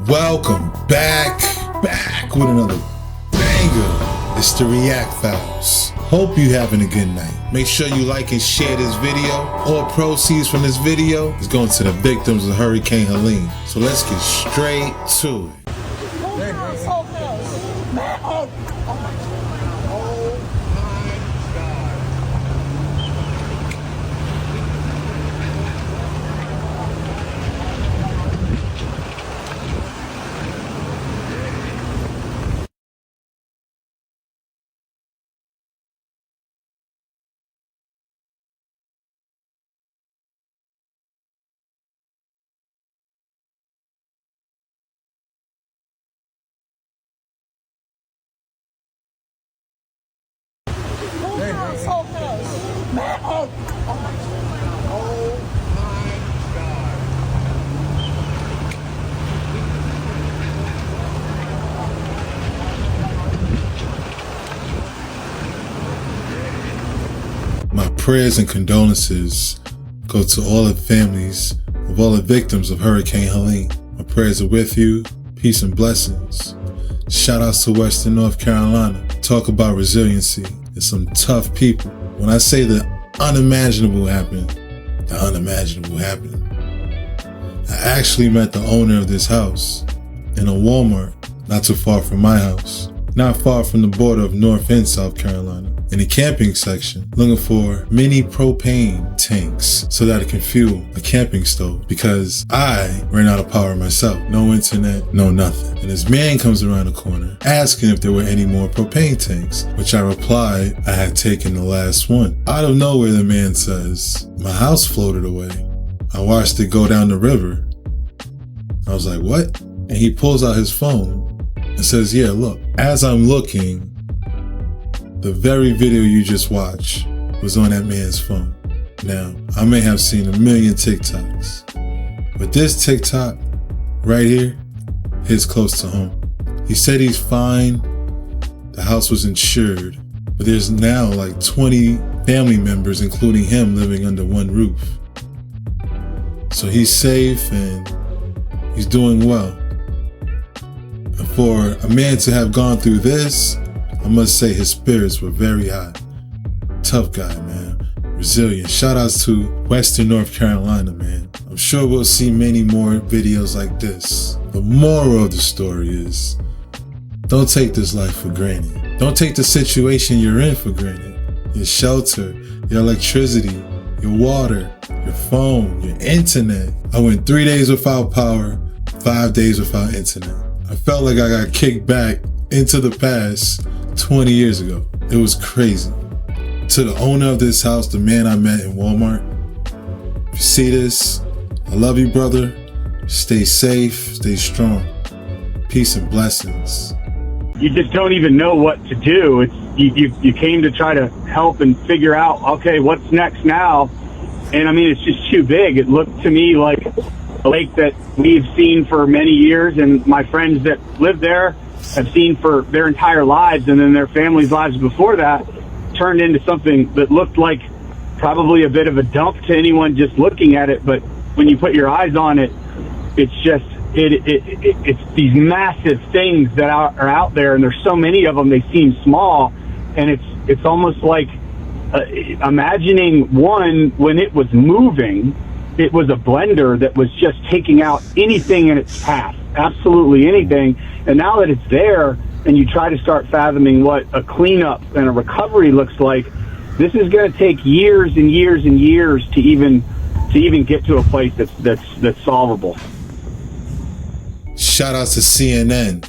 Welcome back with another banger. It's the React Files. Hope you having a good night. Make sure you like and share this video. All proceeds from this video is going to the victims of Hurricane Helene. So let's get straight to it. My prayers and condolences go to all the families of all the victims of Hurricane Helene. My prayers are with you. Peace and blessings. Shout outs to Western North Carolina. Talk about resiliency. There's some tough people. When I say the unimaginable happened, the unimaginable happened. I actually met the owner of this house in a Walmart not too far from my house, not far from the border of North and South Carolina, in the camping section, looking for mini propane tanks so that it can fuel a camping stove because I ran out of power myself. No internet, no nothing. And this man comes around the corner asking if there were any more propane tanks, which I replied I had taken the last one. Out of nowhere, the man says, my house floated away. I watched it go down the river. I was like, what? And he pulls out his phone and says, yeah, look, as I'm looking, the very video you just watched was on that man's phone. Now, I may have seen a million TikToks, but this TikTok right here hits close to home. He said he's fine, the house was insured, but there's now like 20 family members, including him, living under one roof. So he's safe and he's doing well. And for a man to have gone through this, I must say his spirits were very high. Tough guy, man. Resilient. Shout outs to Western North Carolina, man. I'm sure we'll see many more videos like this. The moral of the story is, don't take this life for granted. Don't take the situation you're in for granted. Your shelter, your electricity, your water, your phone, your internet. I went 3 days without power, 5 days without internet. I felt like I got kicked back into the past 20 years ago. It was crazy. To the owner of this house, the man I met in Walmart, if you see this, I love you, brother. Stay safe, stay strong. Peace and blessings. You just don't even know what to do. It's you came to try to help and figure out, okay, what's next now? And I mean, it's just too big. It looked to me like a lake that we've seen for many years, and my friends that live there have seen for their entire lives, and then their families' lives before that turned into something that looked like probably a bit of a dump to anyone just looking at it. But when you put your eyes on it, it's just it's these massive things that are out there, and there's so many of them. They seem small, and it's almost like imagining one when it was moving. It was a blender that was just taking out anything in its path, absolutely anything. And now that it's there and you try to start fathoming what a cleanup and a recovery looks like, this is going to take years and years and years to even get to a place that's solvable. Shout out to CNN.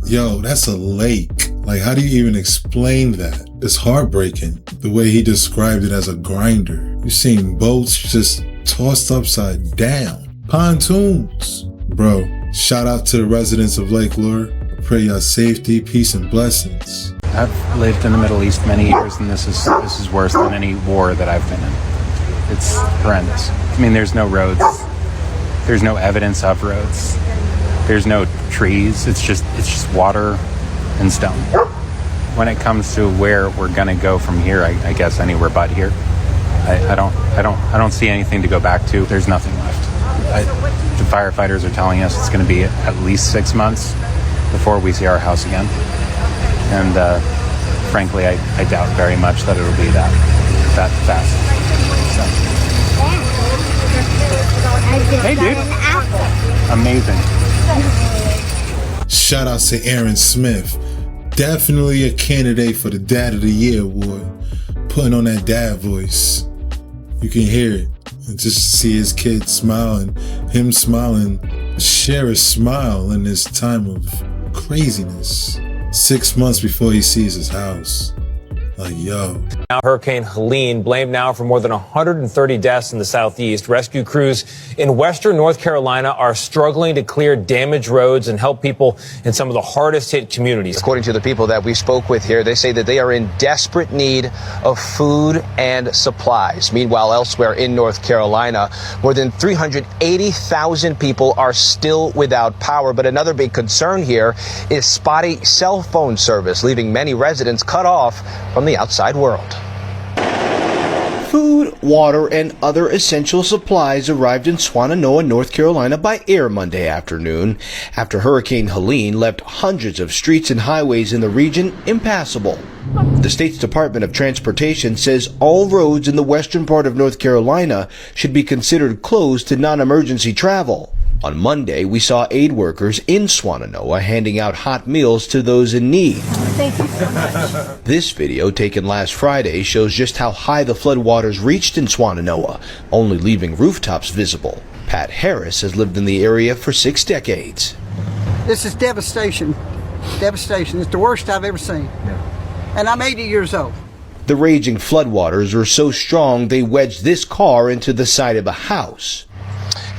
Yo, that's a lake. Like, how do you even explain that? It's heartbreaking, the way he described it as a grinder. You've seen boats just tossed upside down. Pontoons. Bro, shout out to the residents of Lake Lure. I pray your safety, peace, and blessings. I've lived in the Middle East many years, and this is worse than any war that I've been in. It's horrendous. I mean, there's no roads. There's no evidence of roads. There's no trees. It's just water and stone. When it comes to where we're gonna go from here, I guess anywhere but here. I don't see anything to go back to. There's nothing left. The Firefighters are telling us it's going to be at least 6 months before we see our house again. And frankly, I doubt very much that it'll be that fast. So. Hey, dude. Amazing. Shout out to Aaron Smith. Definitely a candidate for the Dad of the Year award. Putting on that dad voice. You can hear it. And just to see his kid smile and him smiling, share a smile in this time of craziness. 6 months before he sees his house. Like, yo. Now Hurricane Helene, blamed now for more than 130 deaths in the southeast. Rescue crews in western North Carolina are struggling to clear damaged roads and help people in some of the hardest hit communities. According to the people that we spoke with here, they say that they are in desperate need of food and supplies. Meanwhile, elsewhere in North Carolina, more than 380,000 people are still without power. But another big concern here is spotty cell phone service, leaving many residents cut off from the outside world. Food, water, and other essential supplies arrived in Swannanoa, North Carolina by air Monday afternoon after Hurricane Helene left hundreds of streets and highways in the region impassable. The state's Department of Transportation says all roads in the western part of North Carolina should be considered closed to non-emergency travel. On Monday, we saw aid workers in Swannanoa handing out hot meals to those in need. Thank you so much. This video, taken last Friday, shows just how high the floodwaters reached in Swannanoa, only leaving rooftops visible. Pat Harris has lived in the area for 6 decades. This is devastation. Devastation. It's the worst I've ever seen. And I'm 80 years old. The raging floodwaters were so strong they wedged this car into the side of a house.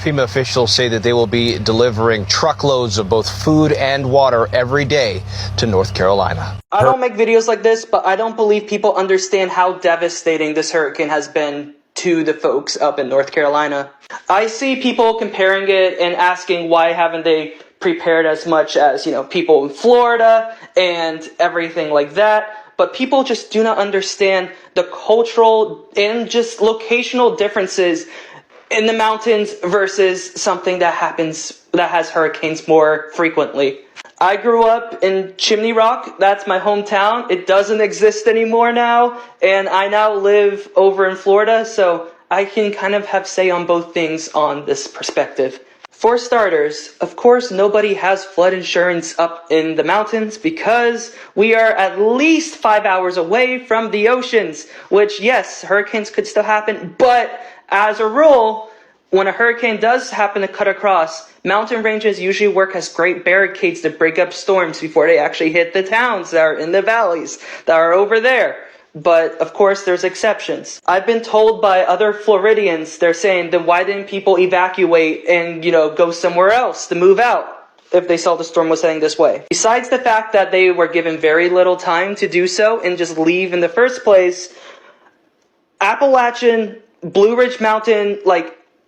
FEMA officials say that they will be delivering truckloads of both food and water every day to North Carolina. I don't make videos like this, but I don't believe people understand how devastating this hurricane has been to the folks up in North Carolina. I see people comparing it and asking why haven't they prepared as much as, people in Florida and everything like that. But people just do not understand the cultural and just locational differences in the mountains versus something that has hurricanes more frequently. I grew up in Chimney Rock. That's my hometown. It doesn't exist anymore now. And I now live over in Florida. So I can kind of have say on both things on this perspective. For starters, of course, nobody has flood insurance up in the mountains because we are at least 5 hours away from the oceans, which, yes, hurricanes could still happen, but as a rule, when a hurricane does happen to cut across, mountain ranges usually work as great barricades to break up storms before they actually hit the towns that are in the valleys that are over there. But, of course, there's exceptions. I've been told by other Floridians, they're saying, then why didn't people evacuate and, go somewhere else to move out if they saw the storm was heading this way? Besides the fact that they were given very little time to do so and just leave in the first place, Appalachian, Blue Ridge Mountain,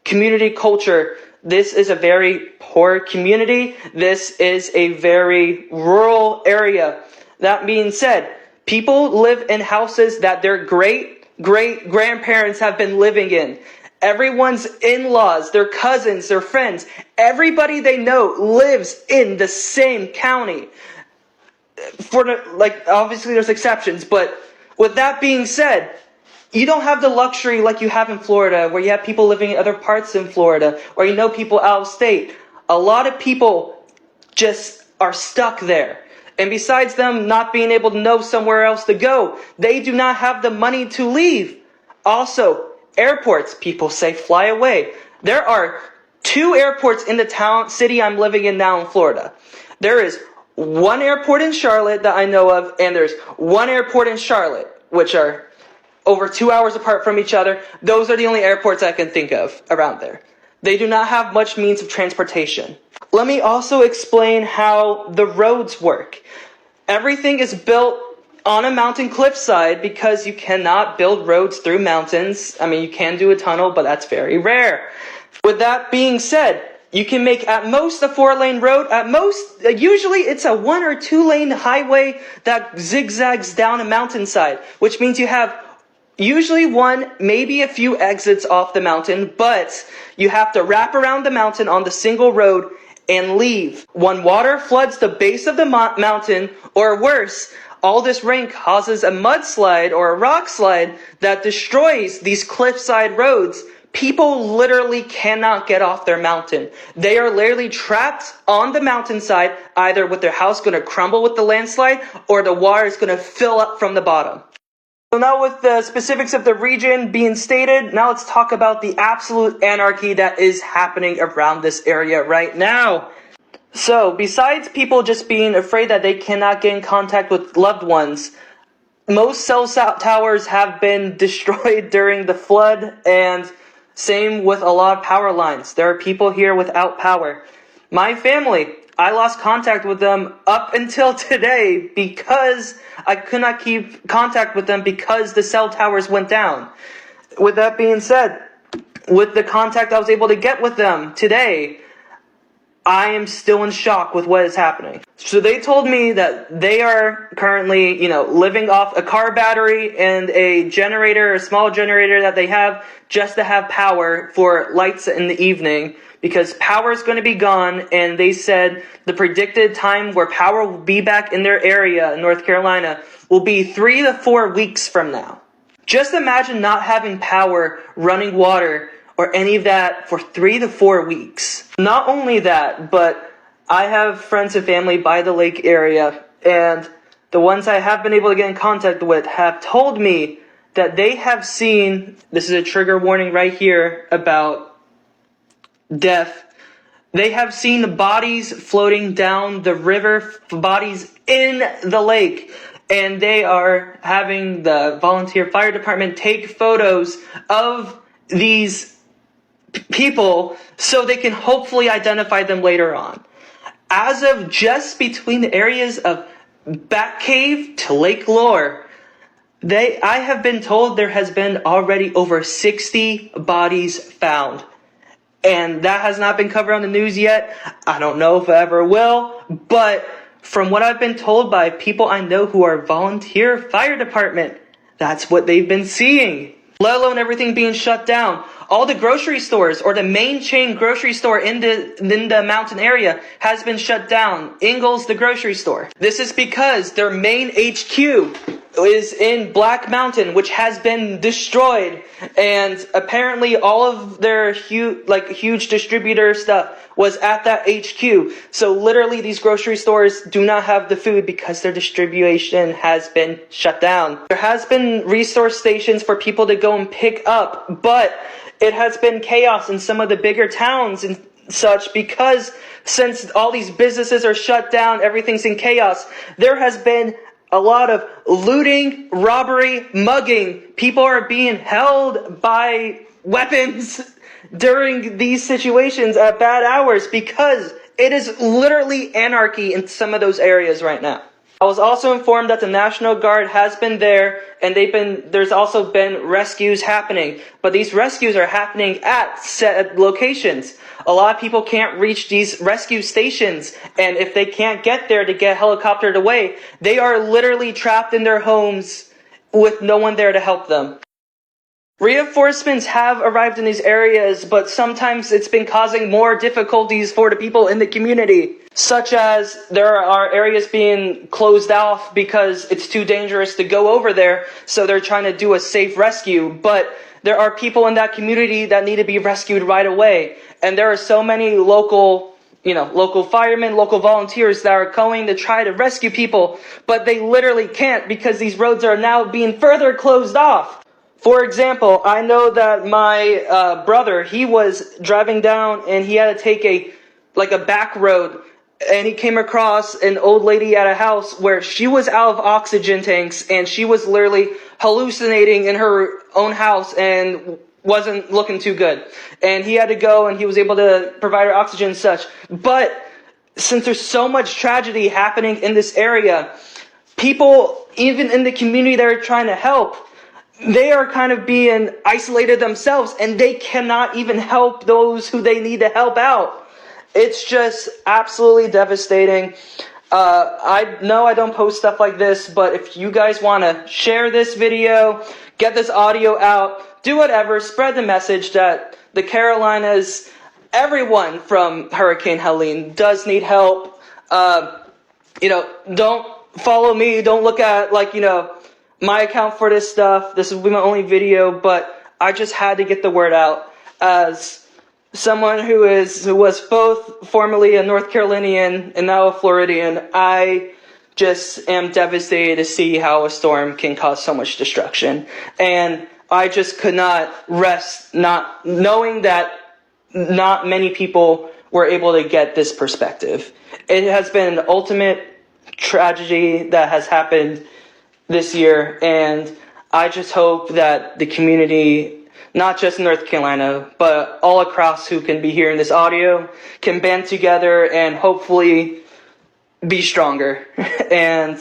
community culture, this is a very poor community. This is a very rural area. That being said, people live in houses that their great-great-grandparents have been living in. Everyone's in-laws, their cousins, their friends, everybody they know lives in the same county. Obviously there's exceptions, but with that being said, you don't have the luxury like you have in Florida, where you have people living in other parts in Florida, or people out of state. A lot of people just are stuck there. And besides them not being able to know somewhere else to go, they do not have the money to leave. Also, airports, people say fly away. There are 2 airports in the city I'm living in now in Florida. There is one airport in Charlotte that I know of, and there's one airport in Charlotte, which are over 2 hours apart from each other. Those are the only airports I can think of around there. They do not have much means of transportation. Let me also explain how the roads work. Everything is built on a mountain cliffside because you cannot build roads through mountains. I mean, you can do a tunnel, but that's very rare. With that being said, you can make at most a 4-lane road. At most, usually it's a 1 or 2 lane highway that zigzags down a mountainside, which means you have Usually one, maybe a few exits off the mountain, but you have to wrap around the mountain on the single road and leave. When water floods the base of the mountain, or worse, all this rain causes a mudslide or a rock slide that destroys these cliffside roads. People literally cannot get off their mountain. They are literally trapped on the mountainside, either with their house going to crumble with the landslide or the water is going to fill up from the bottom. So now with the specifics of the region being stated, now let's talk about the absolute anarchy that is happening around this area right now. So besides people just being afraid that they cannot get in contact with loved ones, most cell towers have been destroyed during the flood, and same with a lot of power lines. There are people here without power. My family, I lost contact with them up until today because I could not keep contact with them because the cell towers went down. With that being said, with the contact I was able to get with them today, I am still in shock with what is happening. So they told me that they are currently, living off a car battery and a generator, a small generator that they have just to have power for lights in the evening, because power is going to be gone. And they said the predicted time where power will be back in their area in North Carolina will be 3 to 4 weeks from now. Just imagine not having power, running water, or any of that for 3 to 4 weeks. Not only that, but I have friends and family by the lake area, and the ones I have been able to get in contact with have told me that they have seen, this is a trigger warning right here about death, they have seen the bodies floating down the river, bodies in the lake, and they are having the volunteer fire department take photos of these people so they can hopefully identify them later on. As of just between the areas of Batcave to Lake Lore, I have been told there has been already over 60 bodies found. And that has not been covered on the news yet. I don't know if it ever will, but from what I've been told by people I know who are volunteer fire department, that's what they've been seeing. Let alone everything being shut down. All the grocery stores, or the main chain grocery store in the mountain area, has been shut down. Ingles, the grocery store. This is because their main HQ is in Black Mountain, which has been destroyed. And apparently all of their huge distributor stuff was at that HQ. So literally these grocery stores do not have the food because their distribution has been shut down. There has been resource stations for people to go and pick up, but it has been chaos in some of the bigger towns and such, because since all these businesses are shut down, everything's in chaos. There has been a lot of looting, robbery, mugging. People are being held by weapons during these situations at bad hours because it is literally anarchy in some of those areas right now. I was also informed that the National Guard has been there, and there's also been rescues happening. But these rescues are happening at set locations. A lot of people can't reach these rescue stations, and if they can't get there to get helicoptered away, they are literally trapped in their homes with no one there to help them. Reinforcements have arrived in these areas, but sometimes it's been causing more difficulties for the people in the community, such as there are areas being closed off because it's too dangerous to go over there, so they're trying to do a safe rescue. But there are people in that community that need to be rescued right away, and there are so many local firemen, local volunteers that are going to try to rescue people, but they literally can't because these roads are now being further closed off. For example, I know that my brother, he was driving down and he had to take a back road, and he came across an old lady at a house where she was out of oxygen tanks and she was literally hallucinating in her own house and wasn't looking too good. And he had to go and he was able to provide her oxygen and such. But since there's so much tragedy happening in this area, people, even in the community that are trying to help, they are kind of being isolated themselves, and they cannot even help those who they need to help out. It's just absolutely devastating. I know I don't post stuff like this, but if you guys want to share this video, get this audio out, do whatever, spread the message that the Carolinas, everyone from Hurricane Helene does need help. Don't follow me, don't look at, my account for this stuff. This will be my only video, but I just had to get the word out as someone who was both formerly a North Carolinian and now a Floridian. I just am devastated to see how a storm can cause so much destruction. And I just could not rest not knowing that not many people were able to get this perspective. It has been an ultimate tragedy that has happened this year, and I just hope that the community, not just in North Carolina, but all across who can be hearing this audio, can band together and hopefully be stronger. And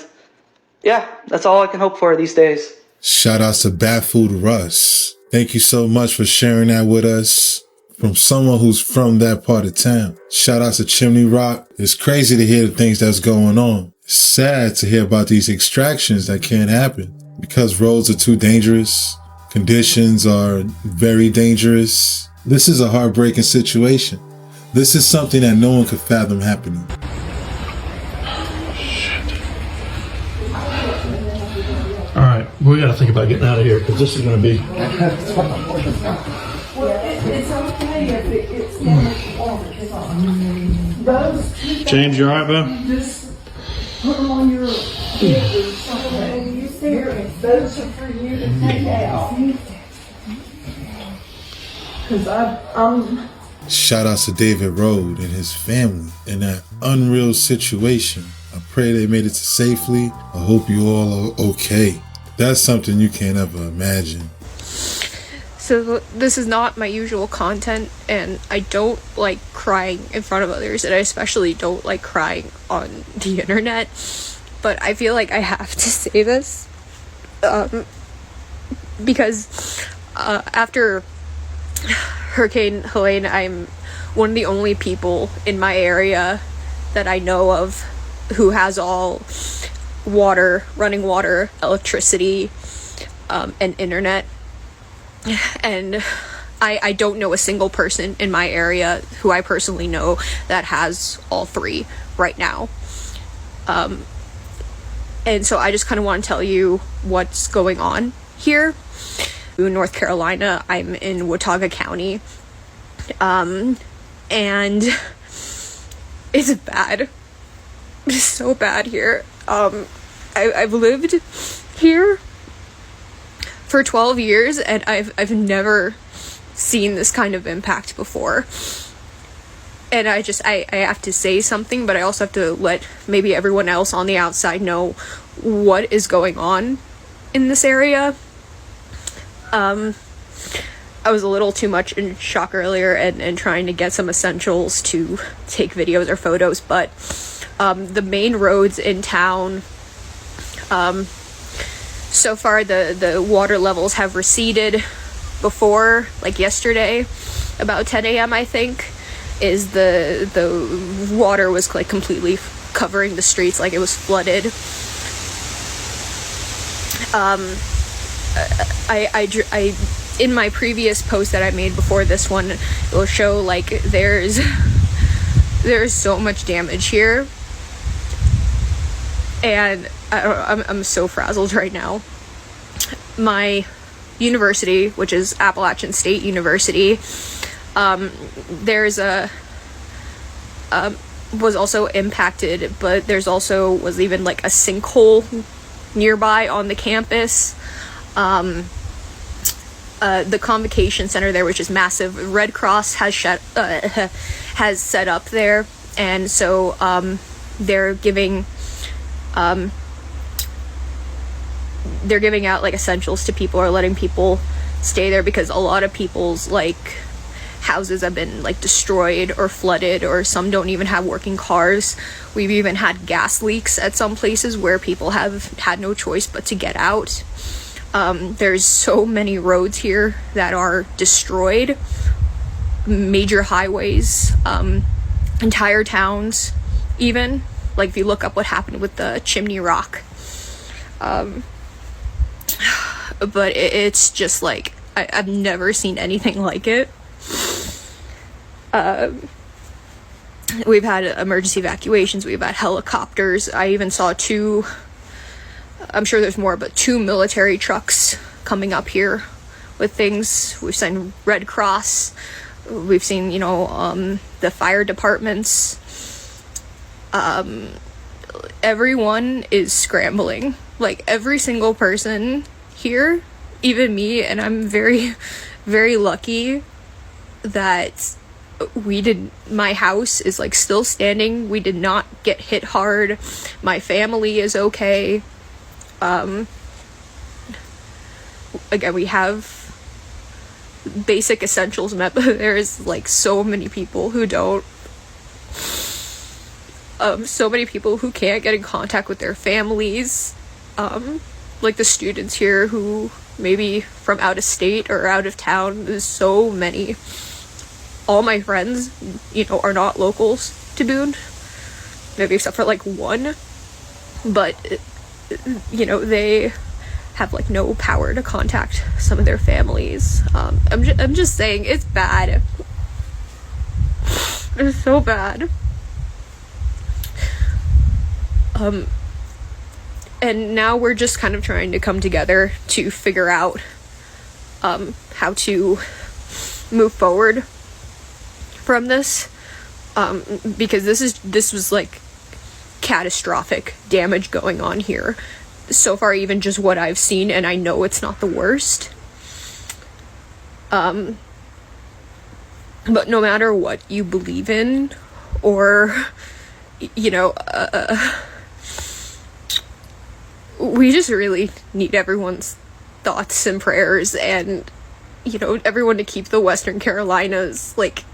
yeah, that's all I can hope for these days. Shout outs to Baffled Russ. Thank you so much for sharing that with us from someone who's from that part of town. Shout outs to Chimney Rock. It's crazy to hear the things that's going on. It's sad to hear about these extractions that can't happen because roads are too dangerous. Conditions are very dangerous. This is a heartbreaking situation. This is something that no one could fathom happening. All right, we got to think about getting out of here because this is going to be. It's okay if it's those. James, you all right, bud? Just put them on your head or something. You serious? Those are for you to take out. Because I'm. Shout out to David Rode and his family in that unreal situation. I pray they made it to safely. I hope you all are okay. That's something you can't ever imagine. So this is not my usual content, and I don't like crying in front of others, and I especially don't like crying on the internet, but I feel like I have to say this, because after Hurricane Helene, I'm one of the only people in my area that I know of who has all water, running water, electricity, and internet. And I don't know a single person in my area who I personally know that has all three right now. And so I just kind of want to tell you what's going on here. In North Carolina, I'm in Watauga County. And it's bad. It's so bad here. I've lived here for 12 years, and I've never seen this kind of impact before. And I have to say something, but I also have to let maybe everyone else on the outside know what is going on in this area. I was a little too much in shock earlier and trying to get some essentials to take videos or photos, but the main roads in town, so far the water levels have receded. Before, like yesterday, about 10 a.m. I think, is the water was like completely covering the streets, like it was flooded. I in my previous post that I made before this one, it will show like there's so much damage here, and I'm so frazzled right now. My university, which is Appalachian State University, was also impacted, but was even like a sinkhole nearby on the campus. The convocation center there, which is massive, Red Cross has set up there, and so they're giving out like essentials to people, or letting people stay there, because a lot of people's like houses have been like destroyed or flooded, or some don't even have working cars. We've even had gas leaks at some places where people have had no choice but to get out. There's so many roads here that are destroyed, major highways, entire towns even Like if you look up what happened with the Chimney Rock. But it's just like, I've never seen anything like it. We've had emergency evacuations, we've had helicopters. I even saw two, I'm sure there's more, but 2 military trucks coming up here with things. We've seen Red Cross, we've seen, you know, the fire departments. Everyone is scrambling. Like every single person here, even me, and I'm very, very lucky that my house is like still standing. We did not get hit hard. My family is okay. Again, we have basic essentials met, but there's like so many people who don't. So many people who can't get in contact with their families. Like the students here who maybe from out of state or out of town. There's so many. All my friends, you know, are not locals to Boone, maybe except for like one, but you know, they have like no power to contact some of their families. I'm just saying, it's bad. It's so bad. And now we're just kind of trying to come together to figure out how to move forward from this, because this was like catastrophic damage going on here so far, even just what I've seen, and I know it's not the worst. But no matter what you believe in, or you know, we just really need everyone's thoughts and prayers, and you know, everyone to keep the Western Carolinas like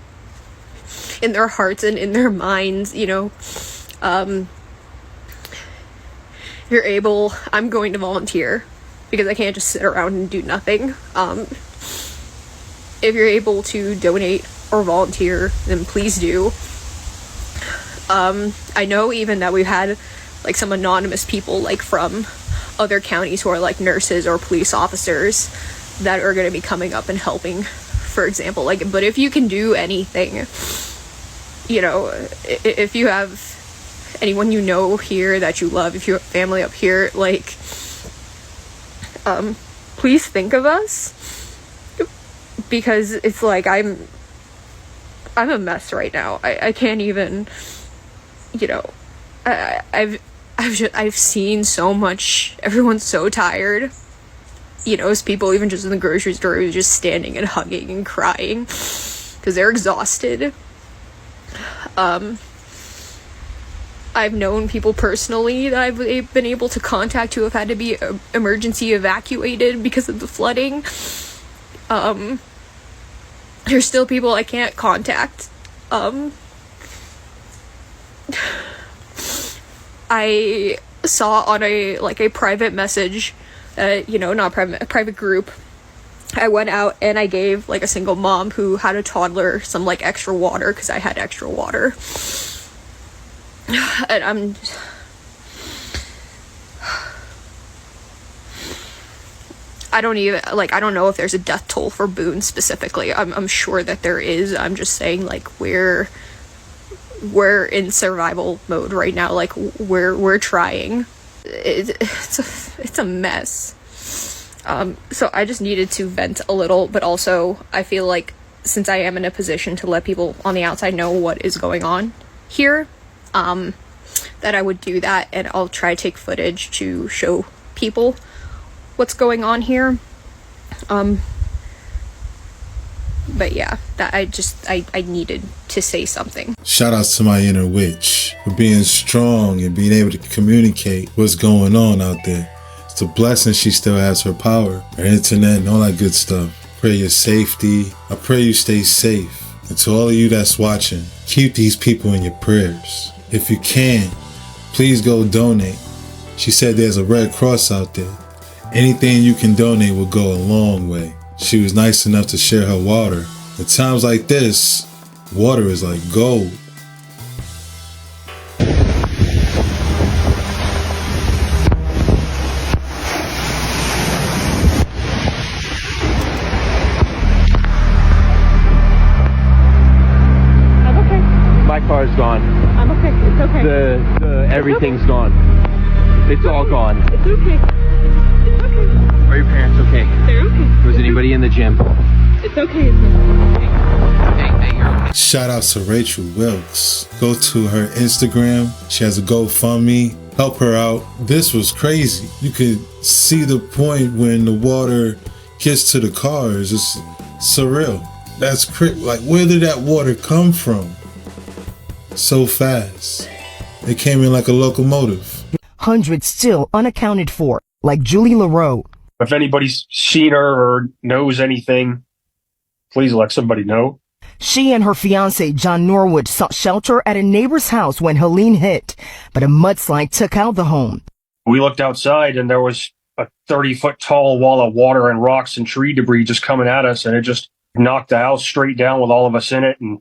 in their hearts and in their minds. You know, if you're able, I'm going to volunteer because I can't just sit around and do nothing. If you're able to donate or volunteer, then please do. I know even that we've had like some anonymous people like from other counties who are like nurses or police officers that are going to be coming up and helping, for example. Like, but if you can do anything, you know, if you have anyone you know here that you love, if you have family up here, like, please think of us, because it's like I'm a mess right now. I can't even, you know, I've seen so much. Everyone's so tired, you know, as people even just in the grocery store who's just standing and hugging and crying because they're exhausted. I've known people personally that I've been able to contact who have had to be emergency evacuated because of the flooding. There's still people I can't contact. I saw on a private message, you know, not private, a private group. I went out and I gave like a single mom who had a toddler some like extra water because I had extra water. And I don't know if there's a death toll for Boone specifically. I'm sure that there is. I'm just saying, like, we're in survival mode right now. Like, we're trying. It's a mess. So I just needed to vent a little, but also I feel like since I am in a position to let people on the outside know what is going on here, that I would do that, and I'll try to take footage to show people what's going on here. But yeah, that I needed to say something. Shout out to my inner witch for being strong and being able to communicate what's going on out there. It's a blessing she still has her power, her internet and all that good stuff. Pray your safety. I pray you stay safe. And to all of you that's watching, keep these people in your prayers. If you can, please go donate. She said there's a Red Cross out there. Anything you can donate will go a long way. She was nice enough to share her water. At times like this, water is like gold. car's gone. I'm okay. It's okay. The everything's gone. It's all gone. It's okay. It's okay. Are your parents okay? They're okay. Was anybody in the gym? It's okay. It's okay. Hey, you're okay. Shout out to Rachel Wilkes. Go to her Instagram. She has a GoFundMe. Help her out. This was crazy. You could see the point when the water gets to the cars. It's surreal. That's crazy. Like, where did that water come from? So fast. It came in like a locomotive. Hundreds still unaccounted for, like Julie LaRoe. If anybody's seen her or knows anything, please let somebody know. She and her fiance, John Norwood, sought shelter at a neighbor's house when Helene hit, but a mudslide took out the home. We looked outside and there was a 30-foot tall wall of water and rocks and tree debris just coming at us, and it just knocked the house straight down with all of us in it, and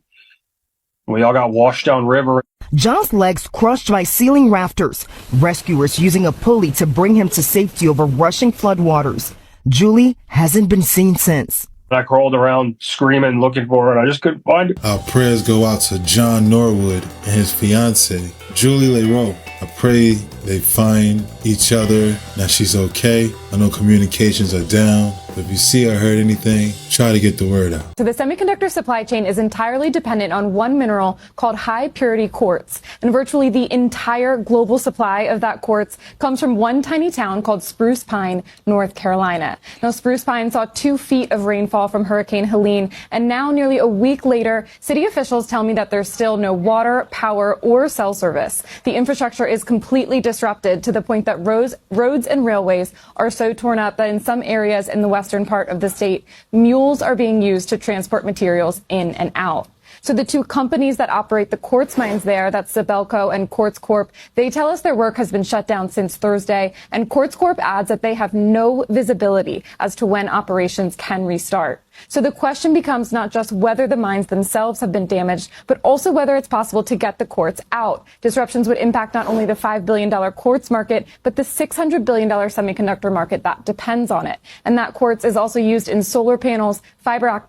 we all got washed down river. John's legs crushed by ceiling rafters, rescuers using a pulley to bring him to safety over rushing floodwaters. Julie hasn't been seen since. I crawled around screaming, looking for her, and I just couldn't find her. Our prayers go out to John Norwood and his fiance, Julie LaRoe. I pray they find each other. Now she's okay. I know communications are down. If you see or heard anything, try to get the word out. So the semiconductor supply chain is entirely dependent on one mineral called high purity quartz. And virtually the entire global supply of that quartz comes from one tiny town called Spruce Pine, North Carolina. Now, Spruce Pine saw 2 feet of rainfall from Hurricane Helene. And now, nearly a week later, city officials tell me that there's still no water, power, or cell service. The infrastructure is completely disrupted to the point that roads and railways are so torn up that in some areas in the western part of the state, mules are being used to transport materials in and out. So the 2 companies that operate the quartz mines there, that's Sibelco and Quartz Corp, they tell us their work has been shut down since Thursday, and Quartz Corp adds that they have no visibility as to when operations can restart. So the question becomes not just whether the mines themselves have been damaged, but also whether it's possible to get the quartz out. Disruptions would impact not only the $5 billion quartz market, but the $600 billion semiconductor market that depends on it. And that quartz is also used in solar panels, fiber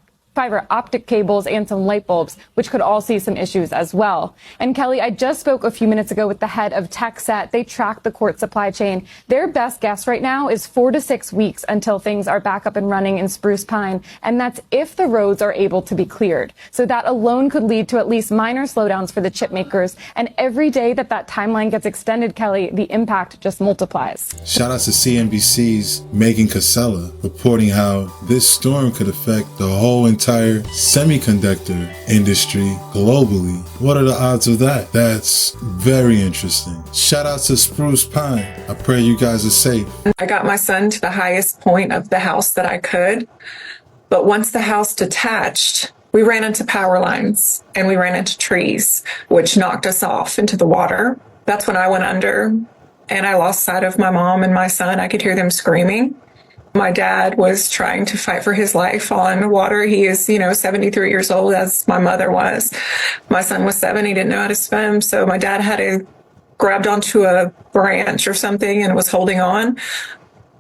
optic cables, and some light bulbs, which could all see some issues as well. And Kelly, I just spoke a few minutes ago with the head of TechSet. They track the quartz supply chain. Their best guess right now is 4 to 6 weeks until things are back up and running in Spruce Pine. And that's if the roads are able to be cleared. So that alone could lead to at least minor slowdowns for the chip makers. And every day that timeline gets extended, Kelly, the impact just multiplies. Shout out to CNBC's Megan Casella reporting how this storm could affect the whole entire semiconductor industry globally. What are the odds of that? That's very interesting. Shout out to Spruce Pine. I pray you guys are safe. I got my son to the highest point of the house that I could, but once the house detached, we ran into power lines and we ran into trees, which knocked us off into the water. That's when I went under and I lost sight of my mom and my son. I could hear them screaming. My dad was trying to fight for his life on water. He is, 73 years old, as my mother was. My son was 7. He didn't know how to swim. So my dad had to grabbed onto a branch or something and was holding on.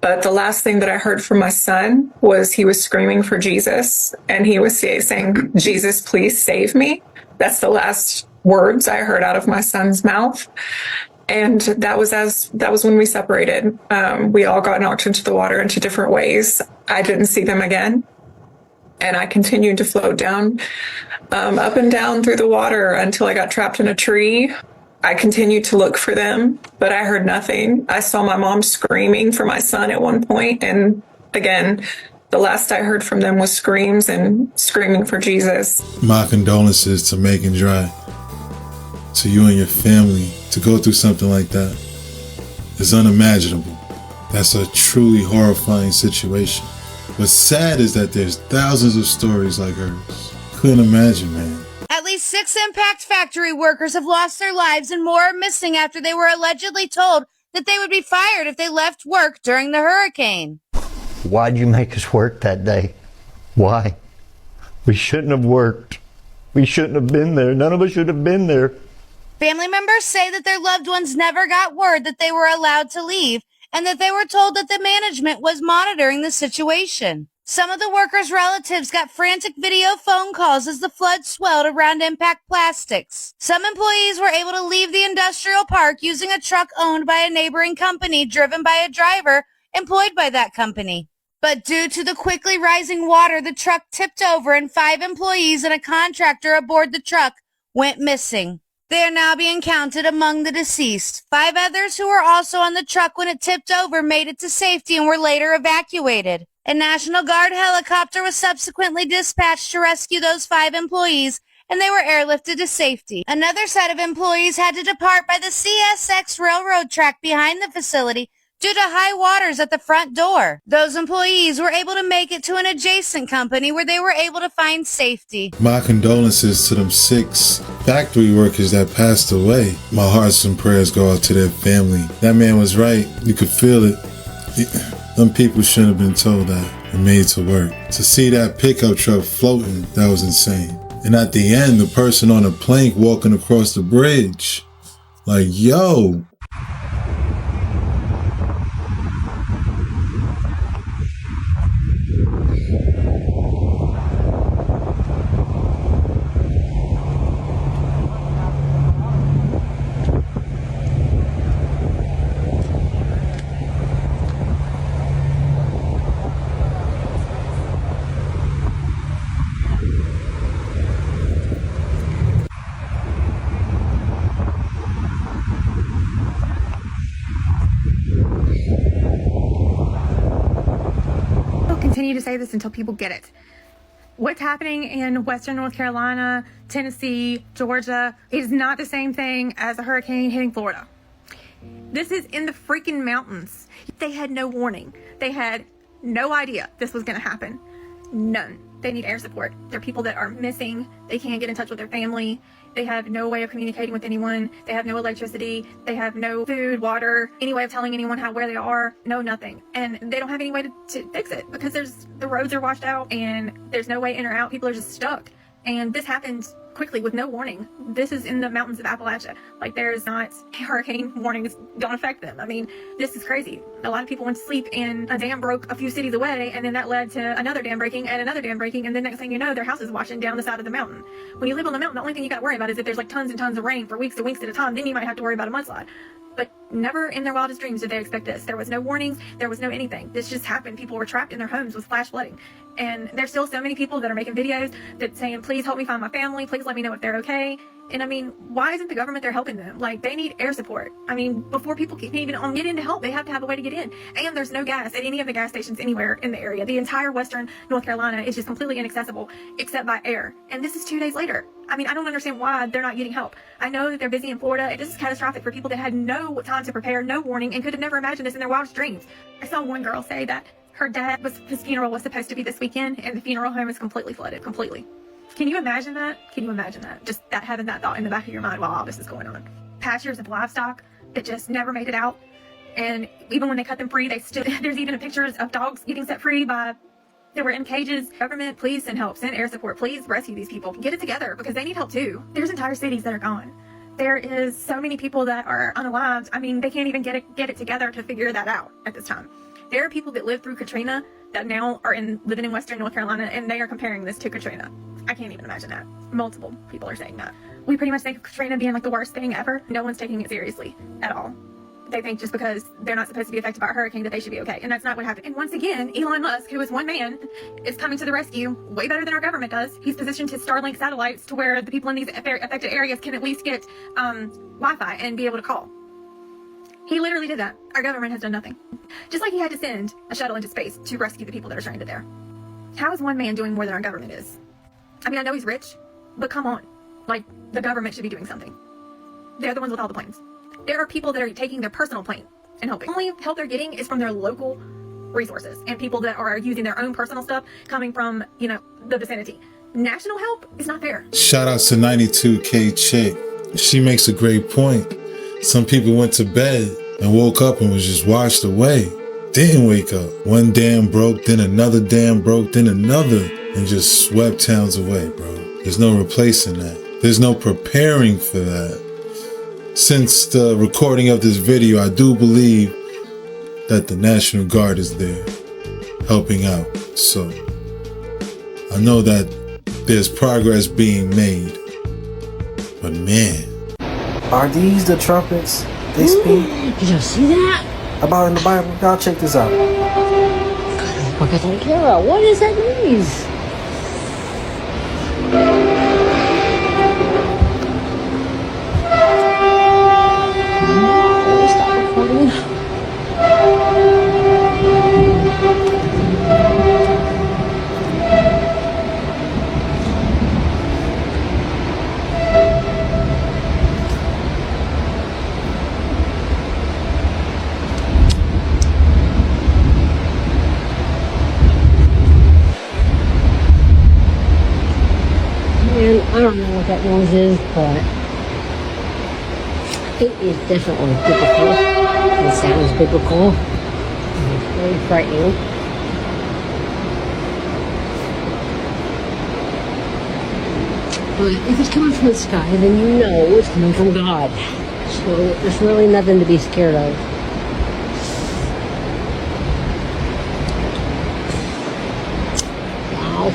But the last thing that I heard from my son was he was screaming for Jesus. And he was saying, "Jesus, please save me." That's the last words I heard out of my son's mouth. And that was when we separated. We all got knocked into the water into different ways. I didn't see them again. And I continued to float down, up and down through the water until I got trapped in a tree. I continued to look for them, but I heard nothing. I saw my mom screaming for my son at one point. And again, the last I heard from them was screams and screaming for Jesus. My condolences to Megan Dry. To you and your family, to go through something like that is unimaginable. That's a truly horrifying situation. What's sad is that there's thousands of stories like hers. Couldn't imagine, man. At least 6 impact factory workers have lost their lives and more are missing after they were allegedly told that they would be fired if they left work during the hurricane. Why'd you make us work that day? Why? We shouldn't have worked. We shouldn't have been there. None of us should have been there. Family members say that their loved ones never got word that they were allowed to leave and that they were told that the management was monitoring the situation. Some of the workers' relatives got frantic video phone calls as the flood swelled around impact plastics. Some employees were able to leave the industrial park using a truck owned by a neighboring company driven by a driver employed by that company. But due to the quickly rising water, the truck tipped over and 5 employees and a contractor aboard the truck went missing. They are now being counted among the deceased. 5 others who were also on the truck when it tipped over made it to safety and were later evacuated. A National Guard helicopter was subsequently dispatched to rescue those 5 employees, and they were airlifted to safety. Another set of employees had to depart by the CSX railroad track behind the facility due to high waters at the front door. Those employees were able to make it to an adjacent company where they were able to find safety. My condolences to them 6 factory workers that passed away. My hearts and prayers go out to their family. That man was right. You could feel it. Them people shouldn't have been told that and made to work. To see that pickup truck floating, that was insane. And at the end, the person on the plank walking across the bridge. Like, yo. Continue to say this until people get it. What's happening in Western North Carolina, Tennessee, Georgia is not the same thing as a hurricane hitting Florida. This is in the freaking mountains. They had no warning. They had no idea this was going to happen. None. They need air support. There are people that are missing. They can't get in touch with their family. They have no way of communicating with anyone. They have no electricity. They have no food, water, any way of telling anyone where they are. No, nothing. And they don't have any way to fix it because the roads are washed out and there's no way in or out. People are just stuck. And this happened quickly with no warning. This is in the mountains of Appalachia. Like, there's not hurricane warnings don't affect them. I mean, this is crazy. A lot of people went to sleep and a dam broke a few cities away, and then that led to another dam breaking and another dam breaking, and then next thing you know, their house is washing down the side of the mountain. When you live on the mountain, the only thing you got to worry about is if there's like tons and tons of rain for weeks and weeks at a time, then you might have to worry about a mudslide. But never in their wildest dreams did they expect this. There was no warnings. There was no anything. This just happened. People were trapped in their homes with flash flooding. And there's still so many people that are making videos that saying, please help me find my family. Please let me know if they're okay. And I mean, why isn't the government there helping them? Like, they need air support. I mean, before people can even get in to help, they have to have a way to get in. And there's no gas at any of the gas stations anywhere in the area. The entire Western North Carolina is just completely inaccessible except by air. And this is 2 days later. I mean, I don't understand why they're not getting help. I know that they're busy in Florida, and this is catastrophic for people that had no time to prepare, no warning, and could have never imagined this in their wildest dreams. I saw one girl say that her his funeral was supposed to be this weekend, and the funeral home is completely flooded, completely. Can you imagine that? Can you imagine that? Just that, having that thought in the back of your mind while all this is going on. Pastures of livestock that just never made it out, and even when they cut them free, there's even pictures of dogs getting set free they were in cages. Government, please send help, send air support, please rescue these people. Get it together because they need help too. There's entire cities that are gone. There is so many people that are unalived. I mean, they can't even get it together to figure that out at this time. There are people that lived through Katrina that now are living in Western North Carolina, and they are comparing this to Katrina. I can't even imagine that. Multiple people are saying that. We pretty much think of Katrina being like the worst thing ever. No one's taking it seriously at all. They think just because they're not supposed to be affected by a hurricane that they should be okay. And that's not what happened. And once again, Elon Musk, who is one man, is coming to the rescue way better than our government does. He's positioned his Starlink satellites to where the people in these affected areas can at least get Wi-Fi and be able to call. He literally did that. Our government has done nothing. Just like he had to send a shuttle into space to rescue the people that are stranded there. How is one man doing more than our government is? I mean, I know he's rich, but come on. Like, the government should be doing something. They're the ones with all the planes. There are people that are taking their personal plane and helping. The only help they're getting is from their local resources and people that are using their own personal stuff coming from, the vicinity. National help is not there. Shout out to 92K Chick. She makes a great point. Some people went to bed and woke up and was just washed away. Didn't wake up. One dam broke, then another dam broke, then another, and just swept towns away, bro. There's no replacing that. There's no preparing for that. Since the recording of this video, I do believe that the National Guard is there. helping out. So I know that there's progress being made. But man. Are these the trumpets they speak? Did you see that? About in the Bible? Y'all check this out. What does that mean? Stop recording. Man, I don't know what that noise is, but it is definitely biblical. It sounds biblical. It's very frightening. But if it's coming from the sky, then you know it's coming from God. So there's really nothing to be scared of. Wow.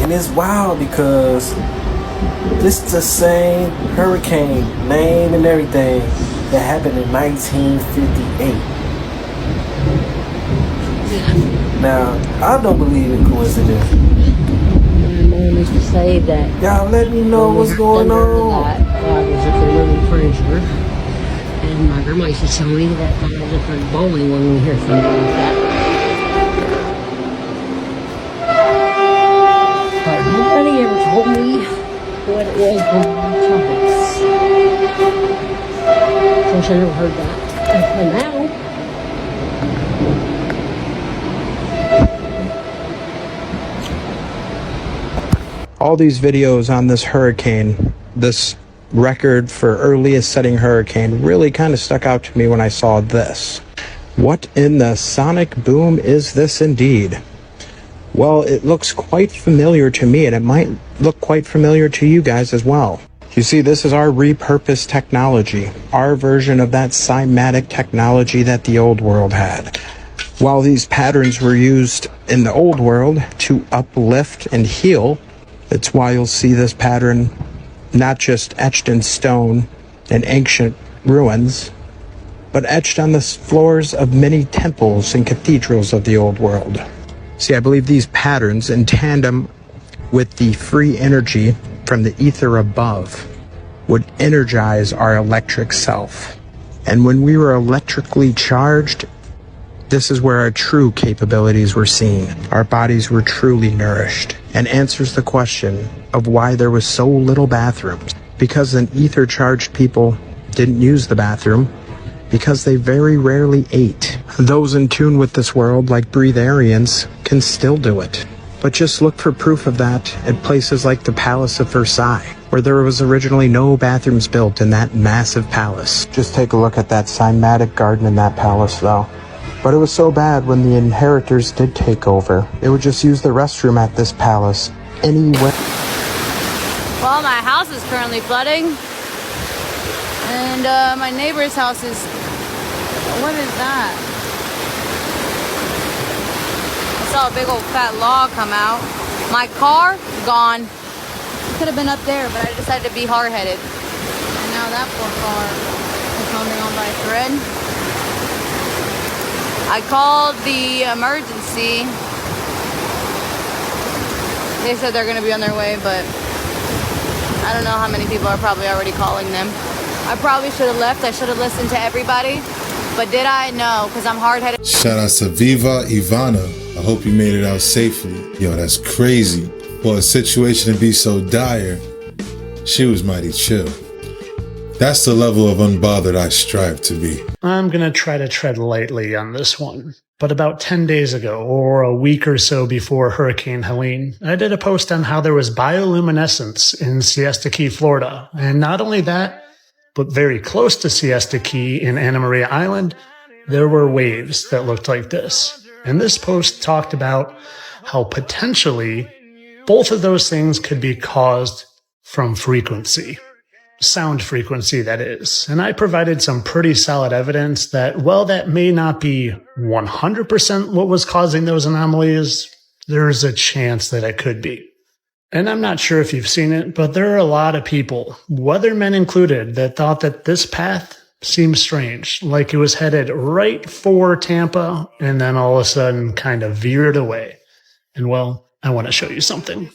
And it's wild because this is the same hurricane name and everything that happened in 1958. Now, I don't believe in coincidence. My mom used to say that. Y'all let me know what's going on. God was a community furniture. And my grandma used to tell me that God was a bowling when we hear something like that. But nobody ever told me what it was from the trumpets. Of course, I never heard that until now. All these videos on this hurricane, this record for earliest setting hurricane, really kind of stuck out to me when I saw this. What in the sonic boom is this indeed? Well, it looks quite familiar to me, and it might look quite familiar to you guys as well. You see, this is our repurposed technology, our version of that cymatic technology that the old world had. While these patterns were used in the old world to uplift and heal, it's why you'll see this pattern not just etched in stone in ancient ruins, but etched on the floors of many temples and cathedrals of the old world. See, I believe these patterns, in tandem with the free energy from the ether above, would energize our electric self. And when we were electrically charged, this is where our true capabilities were seen. Our bodies were truly nourished, and answers the question of why there was so little bathrooms. Because an ether-charged people didn't use the bathroom, because they very rarely ate. Those in tune with this world, like breatharians, can still do it. But just look for proof of that at places like the Palace of Versailles, where there was originally no bathrooms built in that massive palace. Just take a look at that cymatic garden in that palace, though. But it was so bad when the inheritors did take over. They would just use the restroom at this palace anyway. Well, my house is currently flooding. And my neighbor's house is... What is that? I saw a big old fat log come out. My car, gone. It could have been up there, but I decided to be hard-headed. And now that poor car is holding on by a thread. I called the emergency. They said they're going to be on their way, but I don't know how many people are probably already calling them. I probably should have left. I should have listened to everybody. But did I? No, because I'm hard-headed. Shout out to Viva Ivana. I hope you made it out safely. Yo, that's crazy. For a situation to be so dire, she was mighty chill. That's the level of unbothered I strive to be. I'm going to try to tread lightly on this one. But about 10 days ago, or a week or so before Hurricane Helene, I did a post on how there was bioluminescence in Siesta Key, Florida. And not only that, but very close to Siesta Key in Anna Maria Island, there were waves that looked like this. And this post talked about how potentially Both of those things could be caused from frequency. Sound frequency, that is. And I provided some pretty solid evidence that, well, that may not be 100% what was causing those anomalies. There's a chance that it could be. And I'm not sure if you've seen it, but there are a lot of people, weathermen included, that thought that this path seemed strange, like it was headed right for Tampa and then all of a sudden kind of veered away. And well, I want to show you something.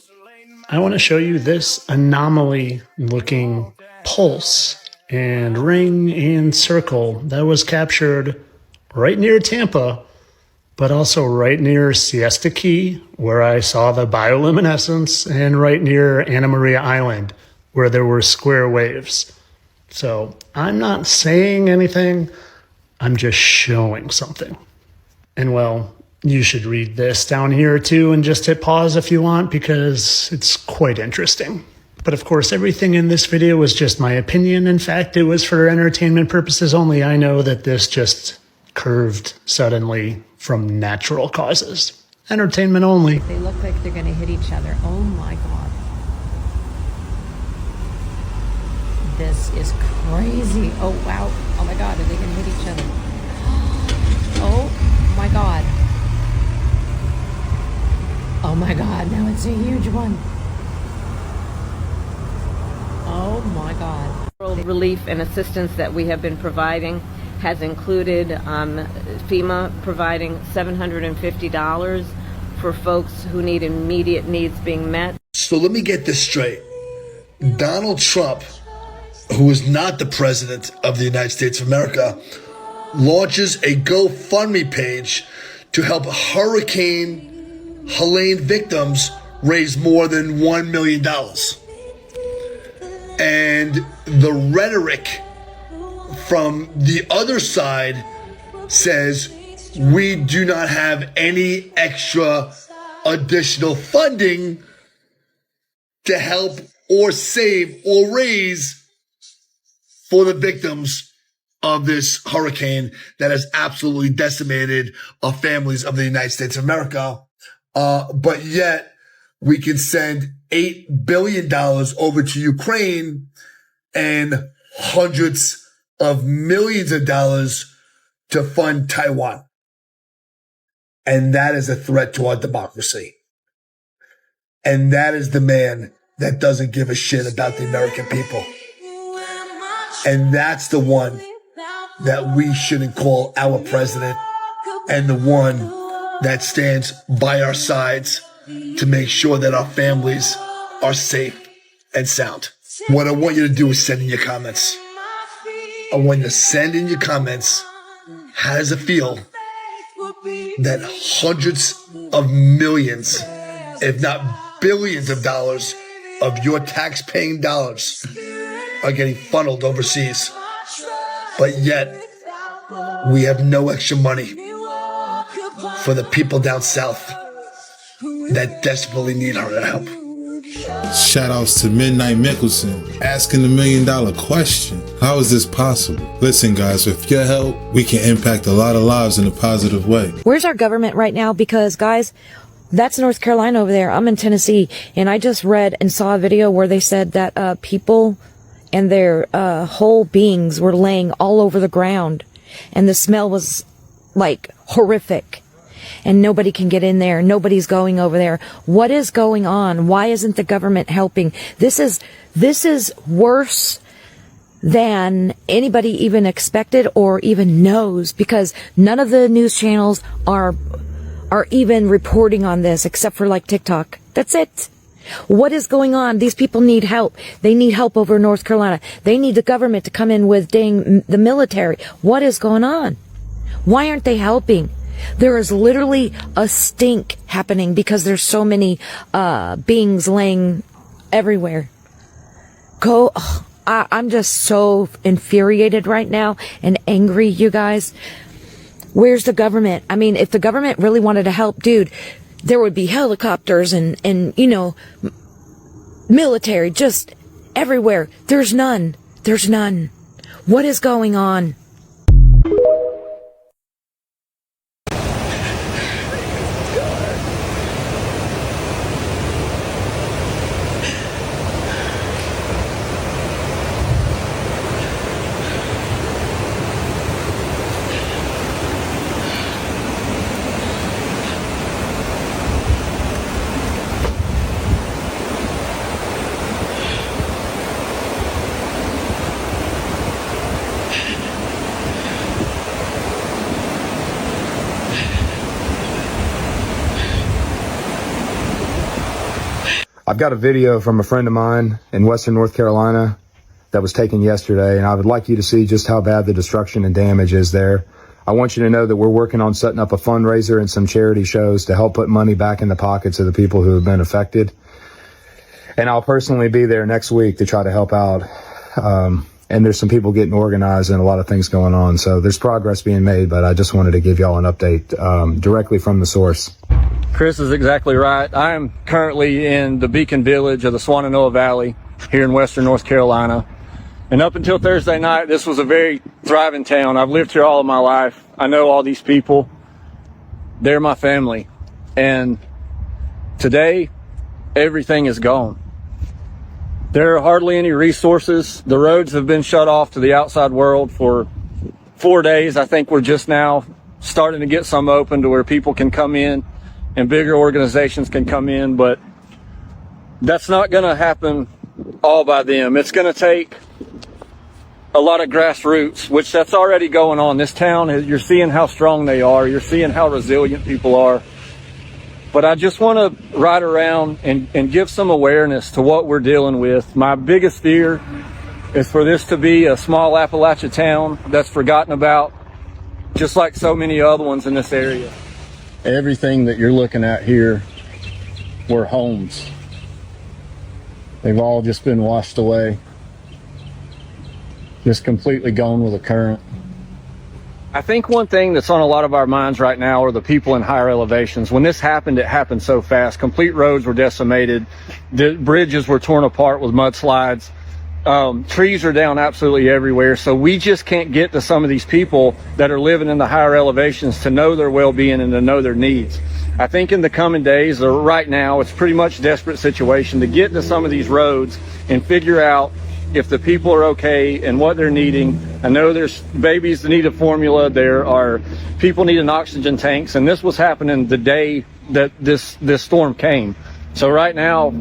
I want to show you this anomaly-looking pulse and ring and circle that was captured right near Tampa, but also right near Siesta Key, where I saw the bioluminescence, and right near Anna Maria Island, where there were square waves. So I'm not saying anything, I'm just showing something. And well, you should read this down here too and just hit pause if you want, because it's quite interesting. But of course, everything in this video was just my opinion. In fact, it was for entertainment purposes only. I know that this just curved suddenly from natural causes. Entertainment only. They look like they're going to hit each other. Oh my God. This is crazy. Oh wow. Oh my God, are they going to hit each other? Oh my God. Oh my God, now it's a huge one. Oh my God. World relief and assistance that we have been providing has included FEMA providing $750 for folks who need immediate needs being met. So let me get this straight. Donald Trump, who is not the president of the United States of America, launches a GoFundMe page to help Hurricane Helene victims raise more than $1 million. And the rhetoric from the other side says we do not have any extra additional funding to help or save or raise for the victims of this hurricane that has absolutely decimated families of the United States of America. But yet we can send $8 billion over to Ukraine and hundreds of millions of dollars to fund Taiwan. And that is a threat to our democracy. And that is the man that doesn't give a shit about the American people. And that's the one that we shouldn't call our president, and the one that stands by our sides to make sure that our families are safe and sound. What I want you to do is send in your comments. I want you to send in your comments, how does it feel that hundreds of millions, if not billions of dollars of your tax-paying dollars are getting funneled overseas, but yet we have no extra money for the people down south that desperately need our help. Shout outs to Midnight Mickelson asking the $1 million question. How is this possible? Listen guys, with your help, we can impact a lot of lives in a positive way. Where's our government right now? Because guys, that's North Carolina over there. I'm in Tennessee, and I just read and saw a video where they said that people and their whole beings were laying all over the ground, and the smell was like horrific. And nobody can get in there. Nobody's going over there. What is going on? Why isn't the government helping? This is worse than anybody even expected or even knows, because none of the news channels are even reporting on this except for like TikTok. That's it. What is going on? These people need help. They need help over in North Carolina. They need the government to come in with the military. What is going on? Why aren't they helping? There is literally a stink happening because there's so many beings laying everywhere. I'm just so infuriated right now and angry, you guys. Where's the government? I mean, if the government really wanted to help, dude, there would be helicopters and you know, military just everywhere. There's none. There's none. What is going on? I've got a video from a friend of mine in Western North Carolina that was taken yesterday, and I would like you to see just how bad the destruction and damage is there. I want you to know that we're working on setting up a fundraiser and some charity shows to help put money back in the pockets of the people who have been affected. And I'll personally be there next week to try to help out. And there's some people getting organized and a lot of things going on. So there's progress being made, but I just wanted to give y'all an update directly from the source. Chris is exactly right. I am currently in the Beacon Village of the Shenandoah Valley here in Western North Carolina. And up until Thursday night, this was a very thriving town. I've lived here all of my life. I know all these people. They're my family. And today, everything is gone. There are hardly any resources. The roads have been shut off to the outside world for 4 days. I think we're just now starting to get some open to where people can come in and bigger organizations can come in, but that's not going to happen all by them. It's going to take a lot of grassroots, which that's already going on. This town, you're seeing how strong they are. You're seeing how resilient people are. But I just want to ride around and give some awareness to what we're dealing with. My biggest fear is for this to be a small Appalachia town that's forgotten about, just like so many other ones in this area. Everything that you're looking at here were homes. They've all just been washed away, just completely gone with the current. I think one thing that's on a lot of our minds right now are the people in higher elevations. When this happened, it happened so fast. Complete roads were decimated. The bridges were torn apart with mudslides. Trees are down absolutely everywhere. So we just can't get to some of these people that are living in the higher elevations to know their well-being and to know their needs. I think in the coming days, or right now, it's pretty much a desperate situation to get to some of these roads and figure out if the people are okay and what they're needing. I know there's babies that need a formula. There are people needing oxygen tanks, and this was happening the day that this storm came. So right now,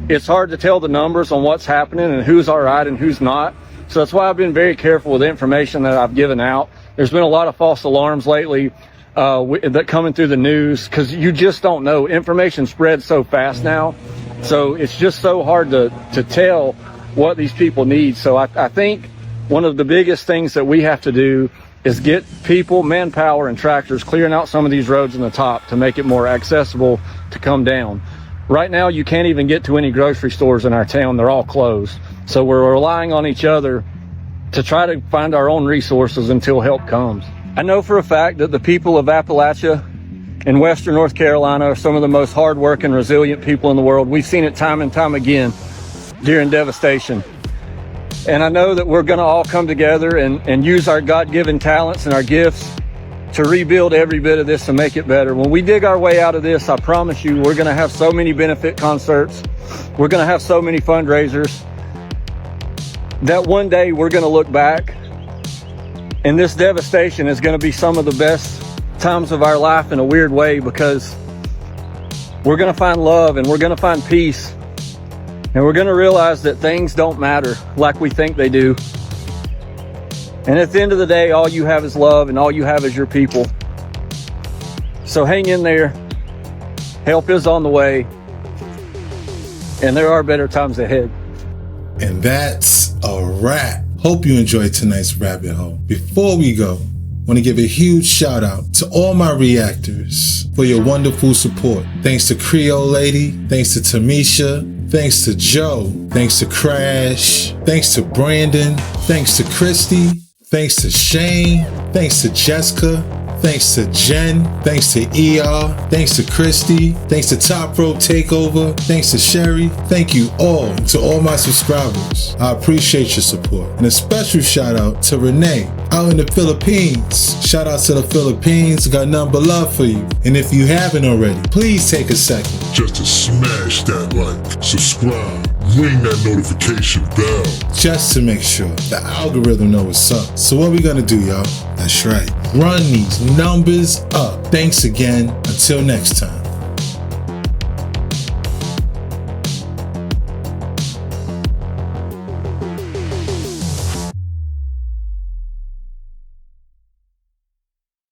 it's hard to tell the numbers on what's happening and who's all right and who's not. So that's why I've been very careful with the information that I've given out. There's been a lot of false alarms lately that coming through the news, because you just don't know. Information spreads so fast now, so it's just so hard to tell what these people need. So I think one of the biggest things that we have to do is get people, manpower, and tractors clearing out some of these roads in the top to make it more accessible to come down. Right now, you can't even get to any grocery stores in our town. They're all closed. So we're relying on each other to try to find our own resources until help comes. I know for a fact that the people of Appalachia and Western North Carolina are some of the most hardworking, resilient people in the world. We've seen it time and time again during Devastation. And I know that we're going to all come together and use our God-given talents and our gifts to rebuild every bit of this and make it better. When we dig our way out of this, I promise you, we're going to have so many benefit concerts. We're going to have so many fundraisers that one day we're going to look back, and this devastation is going to be some of the best times of our life in a weird way, because we're going to find love and we're going to find peace. And we're going to realize that things don't matter like we think they do. And at the end of the day, all you have is love, and all you have is your people. So hang in there. Help is on the way. And there are better times ahead. And that's a wrap. Hope you enjoyed tonight's rabbit hole. Before we go, I want to give a huge shout out to all my reactors for your wonderful support. Thanks to Creole Lady. Thanks to Tamisha. Thanks to Joe. Thanks to Crash. Thanks to Brandon. Thanks to Christy. Thanks to Shane. Thanks to Jessica. Thanks to Jen. Thanks to ER. Thanks to Christy. Thanks to Top Rope Takeover. Thanks to Sherry. Thank you all, and to all my subscribers. I appreciate your support. And a special shout out to Renee out in the Philippines. Shout out to the Philippines. Got nothing but love for you. And if you haven't already, please take a second just to smash that like, subscribe, ring that notification bell, just to make sure the algorithm knows what's up. So what we gonna do, y'all? That's right. Run these numbers up. Thanks again. Until next time.